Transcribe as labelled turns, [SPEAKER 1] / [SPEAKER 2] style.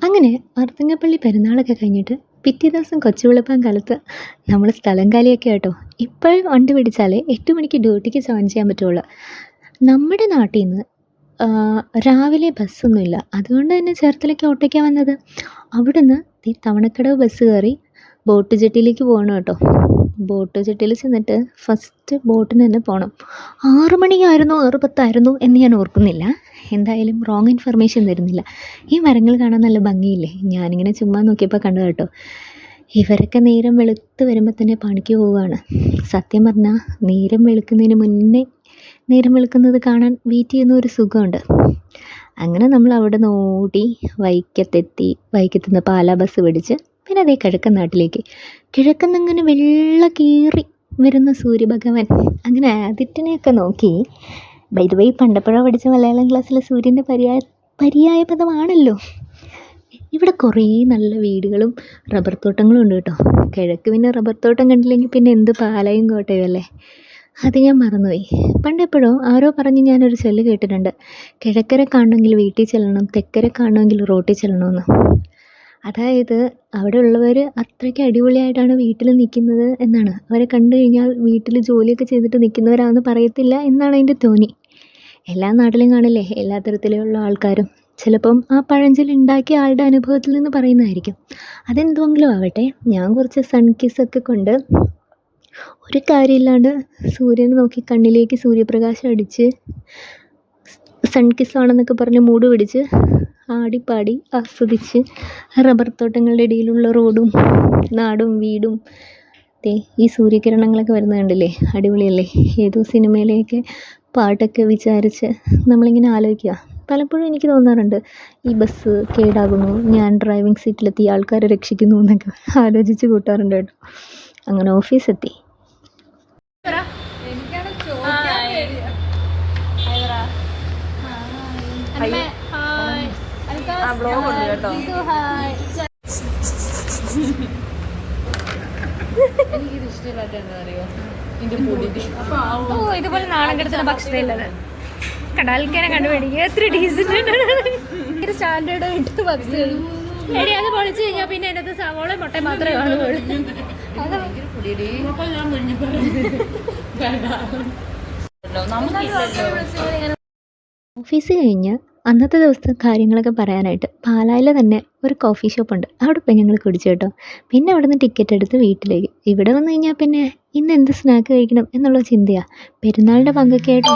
[SPEAKER 1] അങ്ങനെ അർത്തുങ്കപ്പള്ളി പെരുന്നാളൊക്കെ കഴിഞ്ഞിട്ട് പിറ്റേ ദിവസം കൊച്ചുവെളുപ്പം കാലത്ത് നമ്മൾ സ്ഥലം കാലിയൊക്കെ കേട്ടോ. ഇപ്പോഴും വണ്ടി പിടിച്ചാലേ 8 മണിക്ക് ഡ്യൂട്ടിക്ക് ജോയിൻ ചെയ്യാൻ പറ്റുള്ളൂ. നമ്മുടെ നാട്ടിൽ നിന്ന് രാവിലെ ബസ്സൊന്നുമില്ല. അതുകൊണ്ട് തന്നെ ചേർത്തലയ്ക്ക് ഓട്ടോയ്ക്കാണ് വന്നത്. അവിടുന്ന് ഈ തവണക്കടവ് ബസ് കയറി ബോട്ട് ജെട്ടിയിലേക്ക് പോകണം കേട്ടോ. ബോട്ട് ജെട്ടിയിൽ ചെന്നിട്ട് ഫസ്റ്റ് ബോട്ടിന് തന്നെ പോകണം. 6 മണിയായിരുന്നു 6:10 എന്ന് ഞാൻ ഓർക്കുന്നില്ല. എന്തായാലും റോങ് ഇൻഫർമേഷൻ തരുന്നില്ല. ഈ മരങ്ങൾ കാണാൻ നല്ല ഭംഗിയില്ലേ? ഞാനിങ്ങനെ ചുമ്മാ നോക്കിയപ്പോൾ കണ്ടു കേട്ടോ. ഇവരൊക്കെ നേരം വെളുത്ത് വരുമ്പോൾ തന്നെ പണിക്ക് പോവുകയാണ്. സത്യം പറഞ്ഞാൽ നേരം വെളുക്കുന്നതിന് മുന്നേ നേരം വെളുക്കുന്നത് കാണാൻ വെയിറ്റ് ചെയ്യുന്ന ഒരു സുഖമുണ്ട്. അങ്ങനെ നമ്മൾ അവിടെ നിന്ന് ഓടി വൈക്കത്തെത്തി. വൈക്കത്തുനിന്ന് പാലാ ബസ് പിടിച്ച് പിന്നെ അതേ കിഴക്കൻ നാട്ടിലേക്ക്. കിഴക്കുന്നിങ്ങനെ വെള്ള കീറി വരുന്ന സൂര്യഭഗവാൻ. അങ്ങനെ ആദിത്യനെയൊക്കെ നോക്കി. ബൈ ദ വേ പണ്ടപ്പോഴോ പഠിച്ച മലയാളം ക്ലാസ്സിലെ സൂര്യൻ്റെ പര്യായ പദമാണല്ലോ. ഇവിടെ കുറേ നല്ല വീടുകളും റബ്ബർ തോട്ടങ്ങളും ഉണ്ട് കേട്ടോ. കിഴക്ക് പിന്നെ റബ്ബർ തോട്ടം കണ്ടില്ലെങ്കിൽ പിന്നെ എന്ത് പാലയും കോട്ടയും അല്ലേ. അത് ഞാൻ മറന്നുപോയി. പണ്ടെപ്പോഴോ ആരോ പറഞ്ഞ് ഞാനൊരു ചൊല്ല് കേട്ടിട്ടുണ്ട്. കിഴക്കരെ കാണണമെങ്കിൽ വീട്ടിൽ ചെല്ലണം, തെക്കരെ കാണണമെങ്കിൽ റോട്ടിൽ ചെല്ലണമെന്ന്. അതായത് അവിടെ ഉള്ളവർ അത്രയ്ക്ക് അടിപൊളിയായിട്ടാണ് വീട്ടിൽ നിൽക്കുന്നത് എന്നാണ്. അവരെ കണ്ടു കഴിഞ്ഞാൽ വീട്ടിൽ ജോലിയൊക്കെ ചെയ്തിട്ട് നിൽക്കുന്നവരാണെന്ന് പറയത്തില്ല എന്നാണ് എൻ്റെ തോന്നി. എല്ലാ നാട്ടിലും കാണില്ലേ എല്ലാ തരത്തിലുള്ള ആൾക്കാരും. ചിലപ്പം ആ പഴഞ്ചൊല്ലുണ്ടാക്കിയ ആളുടെ അനുഭവത്തിൽ നിന്ന് പറയുന്നതായിരിക്കും. അതെന്തെങ്കിലും ആവട്ടെ, ഞാൻ കുറച്ച് സൺകിസ്സൊക്കെ കൊണ്ട് ഒരു കാര്യമില്ലാണ്ട് സൂര്യനെ നോക്കി കണ്ണിലേക്ക് സൂര്യപ്രകാശം അടിച്ച് സൺകിസ്സാണെന്നൊക്കെ പറഞ്ഞ് മൂട് പിടിച്ച് ആടിപ്പാടി ആസ്വദിച്ച് റബ്ബർ തോട്ടങ്ങളുടെ ഇടയിലുള്ള റോഡും നാടും വീടും ഈ സൂര്യകിരണങ്ങളൊക്കെ വരുന്നത് കണ്ടില്ലേ? അടിപൊളിയല്ലേ? ഏതോ സിനിമയിലെയൊക്കെ പാട്ടൊക്കെ വിചാരിച്ച് നമ്മളിങ്ങനെ ആലോചിക്കുക. പലപ്പോഴും എനിക്ക് തോന്നാറുണ്ട് ഈ ബസ് കേടാകുന്നു, ഞാൻ ഡ്രൈവിംഗ് സീറ്റിലെത്തി ആൾക്കാരെ രക്ഷിക്കുന്നു എന്നൊക്കെ ആലോചിച്ച് കൂട്ടാറുണ്ട് കേട്ടോ. അങ്ങനെ ഓഫീസെത്തി.
[SPEAKER 2] ഇതുപോലെ നാളെ കിടത്തുന്ന ഭക്ഷണം ഇല്ലത് കടാൽക്കാരെ കണ്ടുപിടിക്കുക. എത്ര ഡീസന്റ് സ്റ്റാൻഡേർഡ് ആയിട്ട് ഭക്ഷണം എടി. അത് പൊളിച്ചു കഴിഞ്ഞാൽ പിന്നെ അതിനകത്ത് സവോള മുട്ട മാത്രമേ കാണുകയുള്ളൂ.
[SPEAKER 1] ഓഫീസ് കഴിഞ്ഞ് അന്നത്തെ ദിവസത്തെ കാര്യങ്ങളൊക്കെ പറയാനായിട്ട് പാലായിൽ തന്നെ ഒരു കോഫി ഷോപ്പുണ്ട്. അവിടെ പോയി ഞങ്ങൾ കുടിച്ചു കേട്ടോ. പിന്നെ അവിടെ നിന്ന് ടിക്കറ്റ് എടുത്ത് വീട്ടിലേക്ക്. ഇവിടെ വന്നു കഴിഞ്ഞാൽ പിന്നെ ഇന്ന് എന്ത് സ്നാക്ക് കഴിക്കണം എന്നുള്ള ചിന്തയാണ്. പെരുന്നാളിൻ്റെ പങ്കൊക്കെ ആയിട്ട്